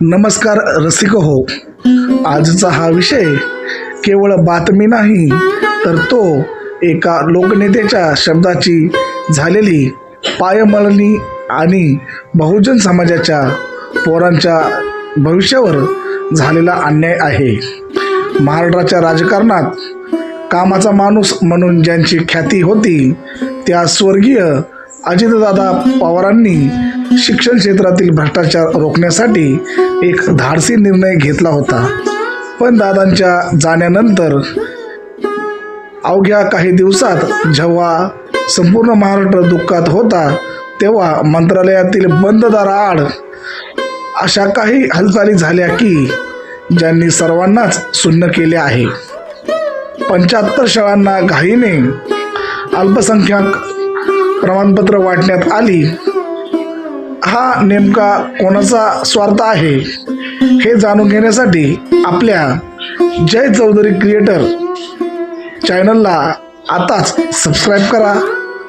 नमस्कार रसिक हो. आजचा हा विषय केवळ बातमी नाही, तर तो एका लोकनेत्याच्या शब्दाची झालेली पायमळणी आणि बहुजन समाजाच्या पोरांच्या भविष्यावर झालेला अन्याय आहे. महाराष्ट्राच्या राजकारणात कामाचा माणूस म्हणून ज्यांची ख्याती होती, त्या स्वर्गीय अजितदादा पवारांनी शिक्षण क्षेत्रातील भ्रष्टाचार रोखण्यासाठी एक धाडसी निर्णय घेतला होता. पण दादांच्या जाण्यानंतर अवघ्या काही दिवसात जेव्हा संपूर्ण महाराष्ट्र दुःखात होता, तेव्हा मंत्रालयातील बंद दाराआड अशा काही हालचाली झाल्या की ज्यांनी सर्वांनाच सुन्न केले आहे. 75 शाळांना घाईने अल्पसंख्याक प्रमाणपत्र वाटण्यात आली. हा नेमका कोणाचा स्वार्थ आहे हे जाणून घेण्यासाठी आपल्या जय चौधरी क्रिएटर चॅनलला आताच सबस्क्राईब करा,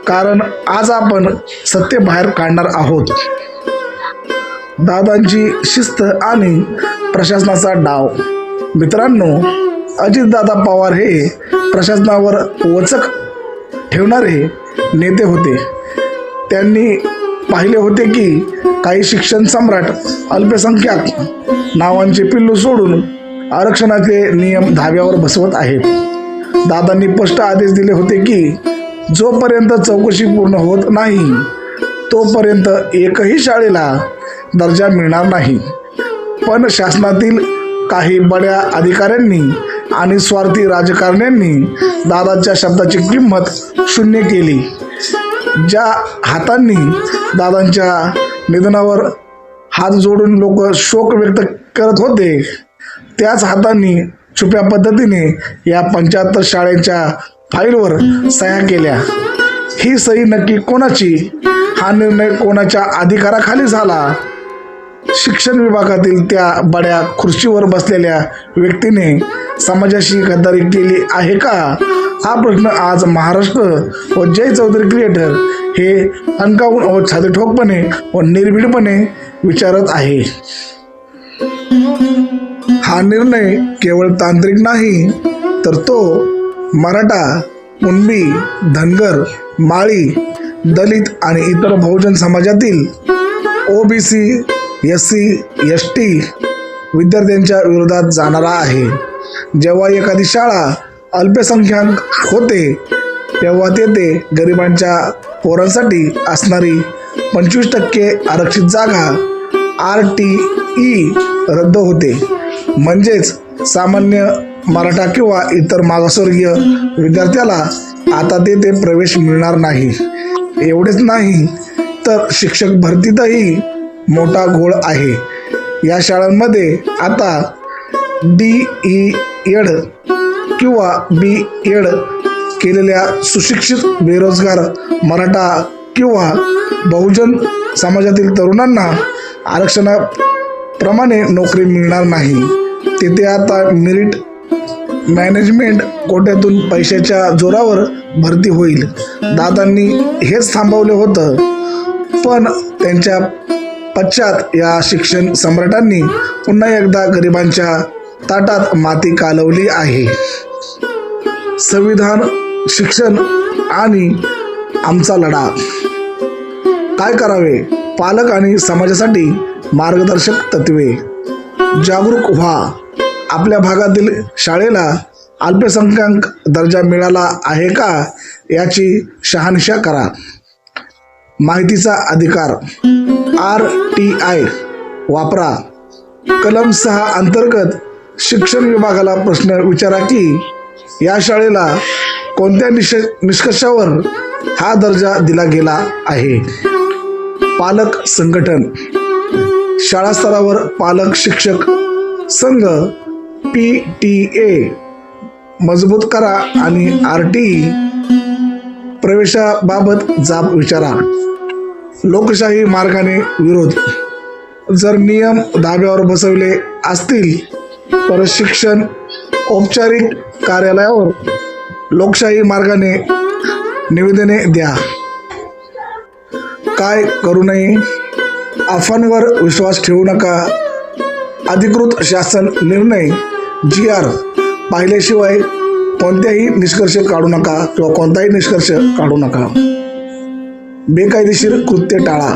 कारण आज आपण सत्य बाहेर काढणार आहोत. दादांची शिस्त आणि प्रशासनाचा डाव. मित्रांनो, अजितदादा पवार हे प्रशासनावर वचक ठेवणारे नेते होते. त्यांनी पाहिले होते की काही शिक्षण सम्राट अल्पसंख्याक नावांचे पिल्लू सोडून आरक्षणाचे नियम धाब्यावर बसवत आहेत. दादांनी स्पष्ट आदेश दिले होते की जोपर्यंत चौकशी पूर्ण होत नाही, तोपर्यंत एकही शाळेला दर्जा मिळणार नाही. पण शासनातील काही बड्या अधिकाऱ्यांनी आणि स्वार्थी राजकारण्यांनी दादाच्या शब्दाची किंमत शून्य केली. ज्या हातांनी दादांच्या निधनावर हात जोडून लोक शोक व्यक्त करत होते, त्याच हातांनी छुप्या पद्धतीने या 75 शाळेच्या फाईलवर सह्या केल्या. ही सही नक्की कोणाची? हा निर्णय कोणाच्या अधिकाराखाली झाला? शिक्षण विभागातील त्या बड्या खुर्चीवर बसलेल्या व्यक्तीने समाजाशी गद्दारी केली आहे का? हा प्रश्न आज महाराष्ट्र व जय चौधरी क्रिएटर हे ठणकावून व छातीठोकपणे व निर्भीडपणे विचारत आहे. हा निर्णय केवळ तांत्रिक नाही, तर तो मराठा, कुणबी, धनगर, माळी, दलित आणि इतर बहुजन समाजातील OBC, SC, ST विद्यार्थ्यांच्या विरोधात जाणारा आहे. जेव्हा एखादी शाळा अल्पसंख्याक होते, तेव्हा तेथे गरिबांच्या पोरांसाठी असणारी 25% आरक्षित जागा RTE रद्द होते. म्हणजेच सामान्य मराठा किंवा इतर मागासवर्गीय विद्यार्थ्याला आता तेथे प्रवेश मिळणार नाही. एवढेच नाही, तर शिक्षक भरतीतही मोठा घोळ आहे. या शाळांमध्ये आता DED किंवा BEd केलेल्या सुशिक्षित बेरोजगार मराठा किंवा बहुजन समाजातील तरुणांना आरक्षणाप्रमाणे नोकरी मिळणार नाही. तेथे आता मेरिट मॅनेजमेंट कोट्यातून पैशाच्या जोरावर भरती होईल. दादांनी हेच थांबवले होतं, पण त्यांच्या पश्चात या शिक्षण सम्राटांनी पुन्हा एकदा गरिबांच्या ताटात माती कालवली आहे. संविधान, शिक्षण आणि आमचा लढा. काय करावे? पालक आणि समाजासाठी मार्गदर्शक तत्त्वे. जागरूक व्हा. आपल्या भागातील शाळेला अल्पसंख्याक दर्जा मिळाला आहे का याची शहानिशा करा. माहितीचा अधिकार. RTI वापरा. कलम 6 अंतर्गत शिक्षण विभागाला प्रश्न विचारा की या शाळेला कोणत्या निष्कर्षावर हा दर्जा दिला गेला आहे. पालक संघटन. शाळा स्तरावर पालक शिक्षक संघ PTA मजबूत करा आणि RTE प्रवेशाबाबत जाब विचारा. लोकशाही मार्गाने विरोध. जर नियम धाब्यावर बसवले असतील, तर शिक्षण औपचारिक कार्यालयावर लोकशाही मार्गाने निवेदने द्या. काय करू नये? अफवांवर विश्वास ठेवू नका. अधिकृत शासन निर्णय GR पाहिल्याशिवाय कोणत्याही निष्कर्ष काढू नका किंवा कोणताही निष्कर्ष काढू नका. बेकायदेशीर कृत्य टाळा.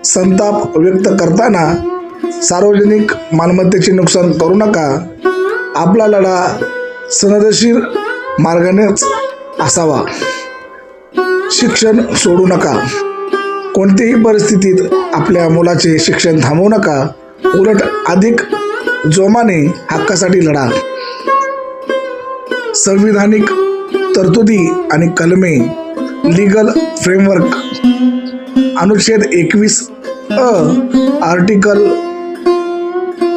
संताप व्यक्त करताना सार्वजनिक मालमत्तेचे नुकसान करू नका. आपला लढा सनदशीर मार्गानेच असावा. शिक्षण सोडू नका. कोणत्याही परिस्थितीत आपल्या मुलाचे शिक्षण थांबवू नका. उलट अधिक जोमाने हक्कासाठी लढा. संविधानिक तरतुदी आणि कलमे लीगल फ्रेमवर्क अनुच्छेद 21A आर्टिकल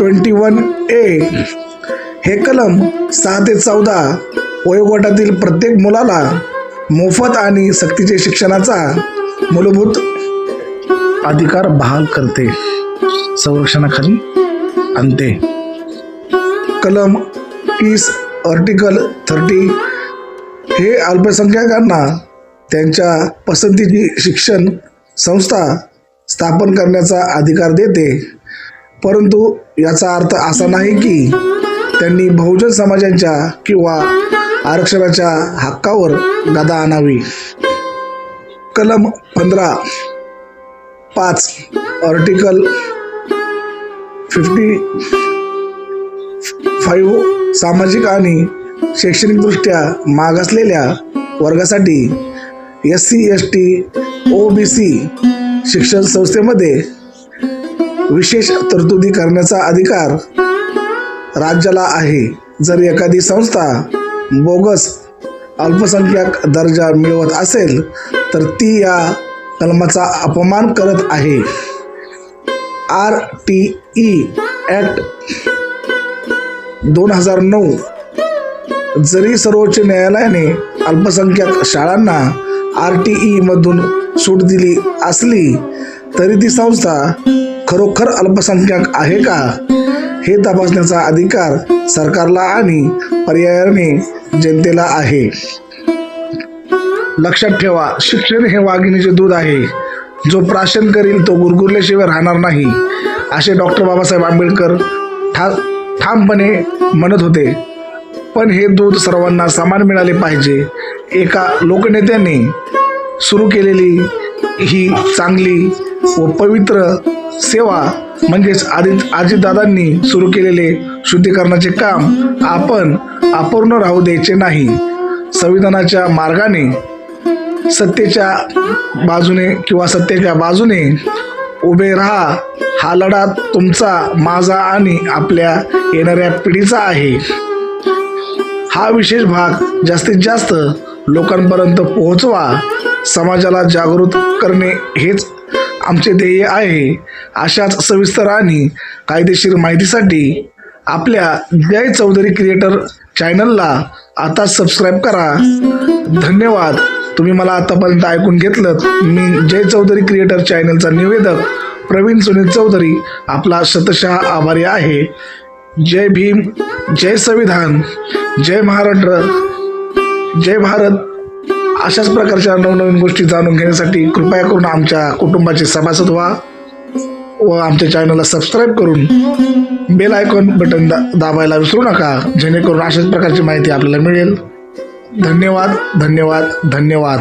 21A हे कलम 6 ते 14 वयोगटातील प्रत्येक मुलाला मोफत आणि सक्तीचे शिक्षणाचा मूलभूत अधिकार बहाल करते, संरक्षणाखाली आणते. कलम 30 आर्टिकल 30 हे अल्पसंख्याकांना त्यांच्या पसंतीची शिक्षण संस्था स्थापन करण्याचा अधिकार देते. परंतु याचा अर्थ असा नाही की त्यांनी बहुजन समाजाच्या किंवा आरक्षणाच्या हक्कावर गदा आणावी. कलम 15(5) आर्टिकल 55 सामाजिक आणि शैक्षणिकदृष्ट्या मागासलेल्या वर्गासाठी SC ST OBC शिक्षण संस्थेमध्ये विशेष तरतुदी करण्याचा अधिकार राज्याला आहे. जर एखादी संस्था बोगस अल्पसंख्याक दर्जा मिळवत असेल तर ती या कलमाचा अपमान करत आहे. RTE ॲक्ट 2009 जरी सर्वोच्च न्यायालयाने अल्पसंख्याक शाळांना RTE मधून सूट दिली असली तरी ती संस्था खरोखर अल्पसंख्याक आहे का हे तपासण्याचा अधिकार सरकारला आणि पर्यायाने जनतेला आहे. लक्षात ठेवा, शिक्षण हे वाघिणीचे दूध आहे. जो प्राशन करील तो गुरगुरल्याशिवाय राहणार नाही, असे डॉक्टर बाबासाहेब आंबेडकर ठामपणे म्हणत होते. पण हे दूध सर्वांना समान मिळाले पाहिजे. एका लोकनेत्याने सुरू केलेली ही चांगली व पवित्र सेवा म्हणजेच अजितदादांनी सुरू केलेले शुद्धीकरणाचे काम आपण अपूर्ण राहू द्यायचे नाही. संविधानाच्या मार्गाने सत्तेच्या बाजूने किंवा सत्तेच्या बाजूने उभे राहा. हा लढा तुमचा, माझा आणि आपल्या येणाऱ्या पिढीचा आहे. हा विशेष भाग जास्तीत जास्त लोकांपर्यंत पोहोचवा. समाजाला जागृत करणे हेच आमचे ध्येय आहे. अशाच सविस्तर आणि कायदेशीर माहितीसाठी आपल्या जय चौधरी क्रिएटर चॅनलला आता सबस्क्राईब करा. धन्यवाद. तुम्ही मला आतापर्यंत ऐकून घेतलं. मी जय चौधरी क्रिएटर चॅनलचा निवेदक प्रवीण सुनील चौधरी आपला शतशः आभारी आहे. जय भीम, जय संविधान, जय महाराष्ट्र, जय भारत. अशाच प्रकारच्या नवनवीन गोष्टी जाणून घेण्यासाठी कृपया करून आमच्या कुटुंबाचे सभासद व्हा व आमच्या चॅनलला सबस्क्राईब करून बेल आयकॉन बटन दाबायला विसरू नका, जेणेकरून अशाच प्रकारची माहिती आपल्याला मिळेल. धन्यवाद, धन्यवाद, धन्यवाद.